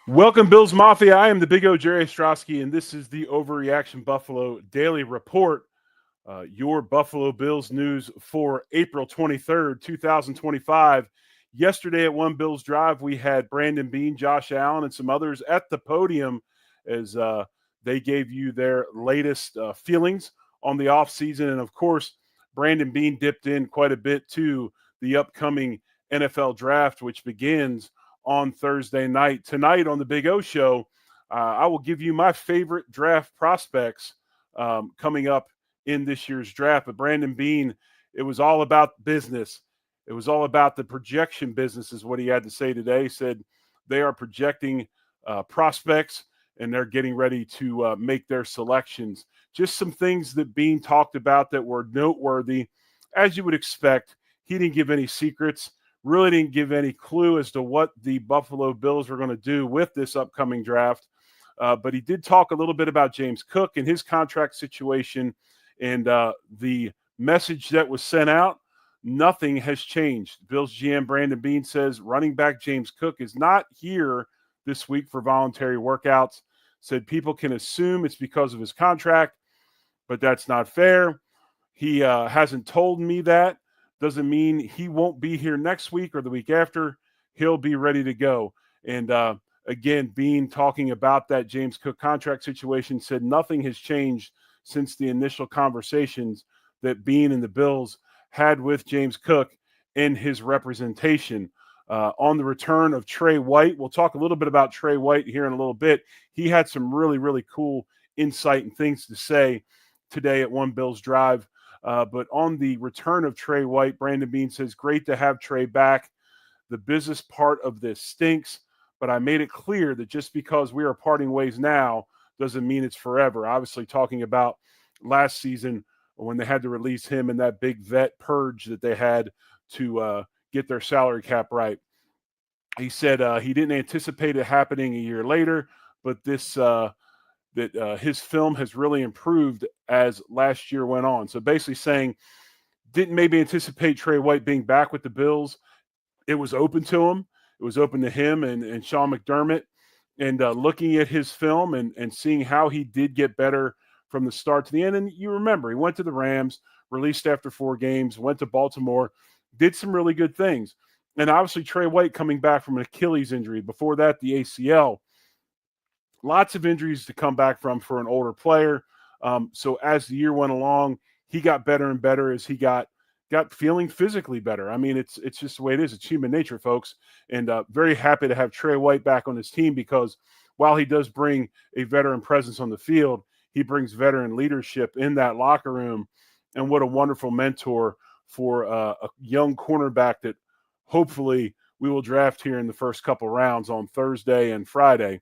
Welcome, Bills Mafia. I am the Big O, Jerry Ostrowski, and this is the Overreaction Buffalo Daily Report. Your Buffalo Bills news for April 23rd, 2025. Yesterday at One Bills Drive, we had Brandon Beane, Josh Allen, and some others at the podium as they gave you their latest feelings on the offseason. And of course, Brandon Beane dipped in quite a bit to the upcoming NFL draft, which begins on Thursday night. Tonight on the Big O Show, I will give you my favorite draft prospects coming up in this year's draft. But Brandon Beane, it was all about business. It was all about the projection business is what he had to say today. He said they are projecting prospects and they're getting ready to make their selections. Just some things that Beane talked about that were noteworthy. As you would expect, he didn't give any secrets, really didn't give any clue as to what the Buffalo Bills were going to do with this upcoming draft. But he did talk a little bit about James Cook and his contract situation. And the message that was sent out, nothing has changed. Bills GM Brandon Beane says running back James Cook is not here this week for voluntary workouts. Said people can assume it's because of his contract, but that's not fair. He hasn't told me that. Doesn't mean he won't be here next week or the week after. He'll be ready to go. And again, Beane talking about that James Cook contract situation, said nothing has changed since the initial conversations that Beane and the Bills had with James Cook in his representation. On the return of Trey White, we'll talk a little bit about Trey White here in a little bit. He had some really, really cool insight and things to say today at One Bills Drive. But on the return of Trey White, Brandon Beane says, great to have Trey back. The business part of this stinks, but I made it clear that just because we are parting ways now doesn't mean it's forever. Obviously talking about last season when they had to release him and that big vet purge that they had to get their salary cap right. He said he didn't anticipate it happening a year later, but this his film has really improved as last year went on. So basically saying didn't maybe anticipate Trey White being back with the Bills. It was open to him. It was open to him and Sean McDermott. And looking at his film and seeing how he did get better from the start to the end. And you remember, he went to the Rams, released after 4 games, went to Baltimore, did some really good things. And obviously Trey White coming back from an Achilles injury. Before that, the ACL. Lots of injuries to come back from for an older player. So as the year went along, he got better and better as he got feeling physically better. I mean, it's just the way it is. It's human nature, folks. And very happy to have Trey White back on his team because while he does bring a veteran presence on the field, he brings veteran leadership in that locker room. And what a wonderful mentor for a young cornerback that hopefully we will draft here in the first couple rounds on Thursday and Friday.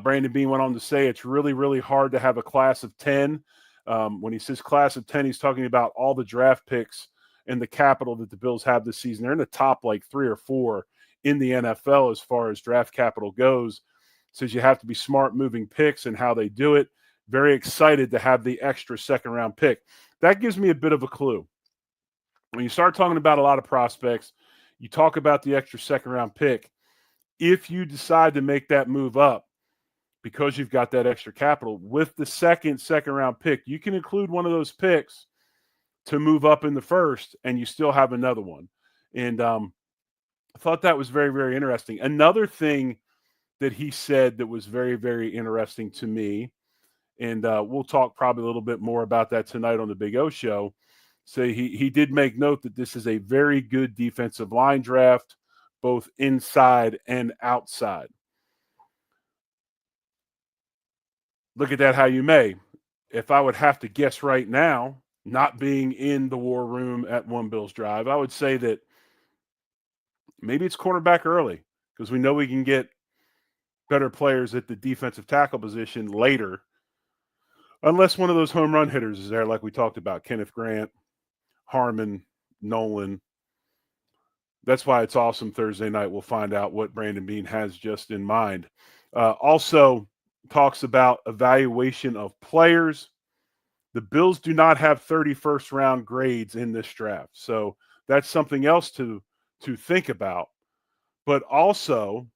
Brandon Beane went on to say it's really, really hard to have a class of 10. When he says class of 10, he's talking about all the draft picks and the capital that the Bills have this season. They're in the top like 3 or 4 in the NFL as far as draft capital goes. Says you have to be smart moving picks and how they do it. Very excited to have the extra second-round pick. That gives me a bit of a clue. When you start talking about a lot of prospects, you talk about the extra second-round pick. If you decide to make that move up, because you've got that extra capital with the second-round pick, you can include one of those picks to move up in the first, and you still have another one. And I thought that was very, very interesting. Another thing that he said that was very, very interesting to me, and we'll talk probably a little bit more about that tonight on the Big O Show. So he did make note that this is a very good defensive line draft, both inside and outside. Look at that how you may. If I would have to guess right now, not being in the war room at One Bills Drive, I would say that maybe it's cornerback early because we know we can get better players at the defensive tackle position later, unless one of those home run hitters is there like we talked about, Kenneth Grant, Harmon, Nolan. That's why it's awesome Thursday night. We'll find out what Brandon Beane has just in mind. Also talks about evaluation of players. The Bills do not have 31st round grades in this draft. So that's something else to think about. But also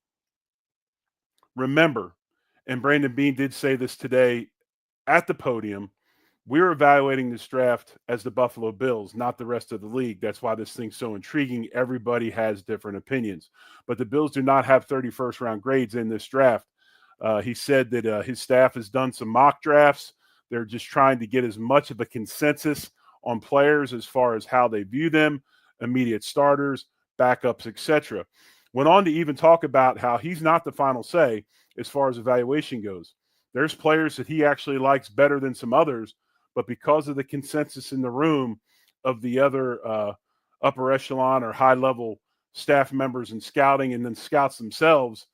remember, and Brandon Beane did say this today at the podium, we're evaluating this draft as the Buffalo Bills, not the rest of the league. That's why this thing's so intriguing. Everybody has different opinions. But the Bills do not have 31st round grades in this draft. He said that his staff has done some mock drafts. They're just trying to get as much of a consensus on players as far as how they view them, immediate starters, backups, etc. Went on to even talk about how he's not the final say as far as evaluation goes. There's players that he actually likes better than some others, but because of the consensus in the room of the other upper echelon or high-level staff members and scouting and then scouts themselves,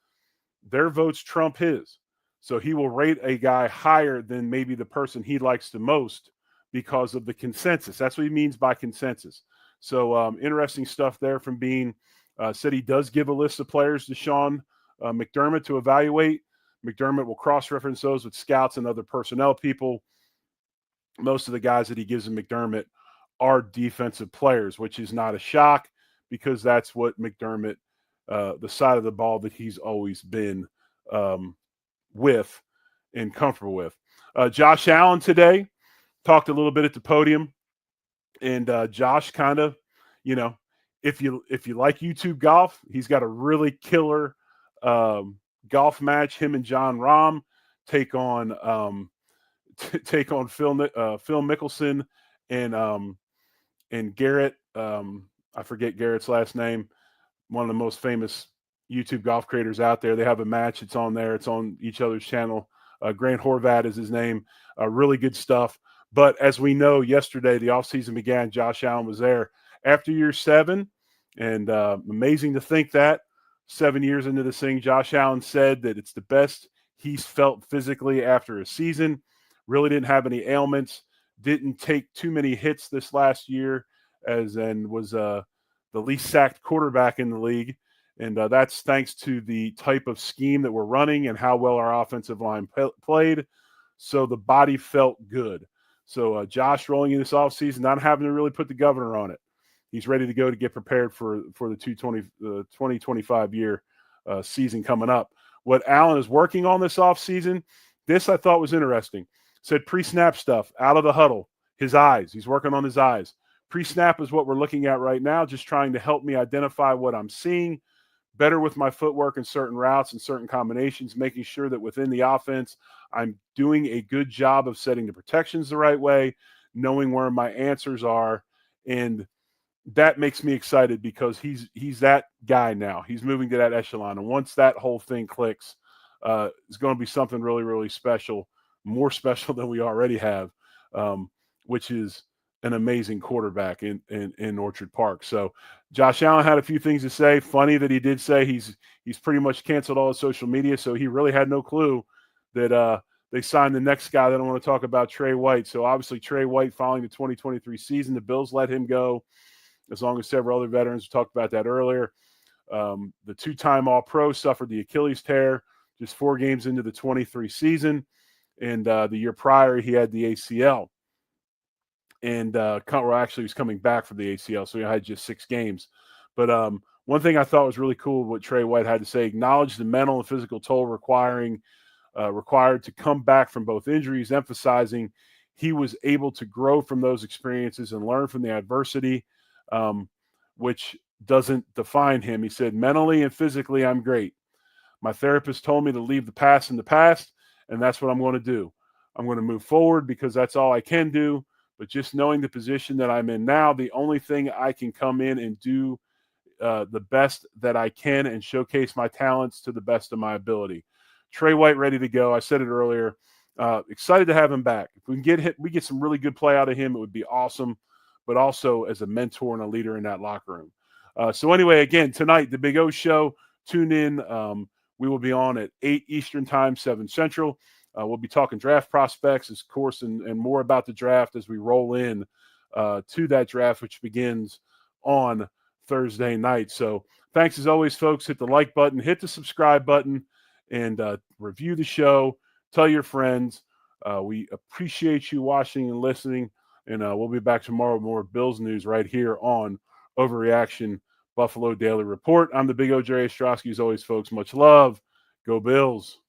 their votes trump his. So he will rate a guy higher than maybe the person he likes the most because of the consensus. That's what he means by consensus. So interesting stuff there from Beane. Said he does give a list of players to Sean McDermott to evaluate. McDermott will cross-reference those with scouts and other personnel people. Most of the guys that he gives to McDermott are defensive players, which is not a shock because that's what McDermott, the side of the ball that he's always been with and comfortable with. Josh Allen today talked a little bit at the podium, and Josh kind of, if you like YouTube golf, he's got a really killer golf match. Him and John Rahm take on Phil Mickelson and Garrett. I forget Garrett's last name. One of the most famous YouTube golf creators out there. They have a match. It's on there. It's on each other's channel. Grant Horvat is his name. Really good stuff. But as we know, yesterday the offseason began. Josh Allen was there after year 7, and amazing to think that 7 years into this thing, Josh Allen said that it's the best he's felt physically after a season. Really didn't have any ailments. Didn't take too many hits this last year, and was the least sacked quarterback in the league. And that's thanks to the type of scheme that we're running and how well our offensive line played. So the body felt good. So Josh rolling in this offseason, not having to really put the governor on it. He's ready to go to get prepared for the 2025 year season coming up. What Allen is working on this offseason, this I thought was interesting. Said pre-snap stuff, out of the huddle, his eyes. He's working on his eyes. Pre-snap is what we're looking at right now, just trying to help me identify what I'm seeing better with my footwork in certain routes and certain combinations, making sure that within the offense, I'm doing a good job of setting the protections the right way, knowing where my answers are. And that makes me excited because he's that guy now. He's moving to that echelon. And once that whole thing clicks, it's going to be something really, really special, more special than we already have, which is an amazing quarterback in Orchard Park. So Josh Allen had a few things to say. Funny that he did say he's pretty much canceled all his social media, so he really had no clue that they signed the next guy that I want to talk about, Trey White. So obviously Trey White, following the 2023 season, the Bills let him go, as long as several other veterans. We talked about that earlier. The two-time All-Pro suffered the Achilles tear just 4 games into the 23 season, and the year prior he had the ACL. And actually, he was coming back from the ACL, so he had just 6 games. But one thing I thought was really cool, what Trey White had to say: acknowledge the mental and physical toll required to come back from both injuries, emphasizing he was able to grow from those experiences and learn from the adversity, which doesn't define him. He said, mentally and physically, I'm great. My therapist told me to leave the past in the past, and that's what I'm going to do. I'm going to move forward because that's all I can do. But just knowing the position that I'm in now, the only thing I can come in and do the best that I can and showcase my talents to the best of my ability. Trey White ready to go. I said it earlier. Excited to have him back. If we can we get some really good play out of him, it would be awesome. But also as a mentor and a leader in that locker room. So anyway, again, tonight, the Big O Show. Tune in. We will be on at 8 Eastern Time, 7 Central. We'll be talking draft prospects, of course, and more about the draft as we roll in to that draft, which begins on Thursday night. So thanks as always, folks. Hit the like button, hit the subscribe button, and review the show. Tell your friends. We appreciate you watching and listening, and we'll be back tomorrow with more Bills news right here on Overreaction Buffalo Daily Report. I'm the Big O, Jerry Ostrowski. As always, folks, much love. Go Bills.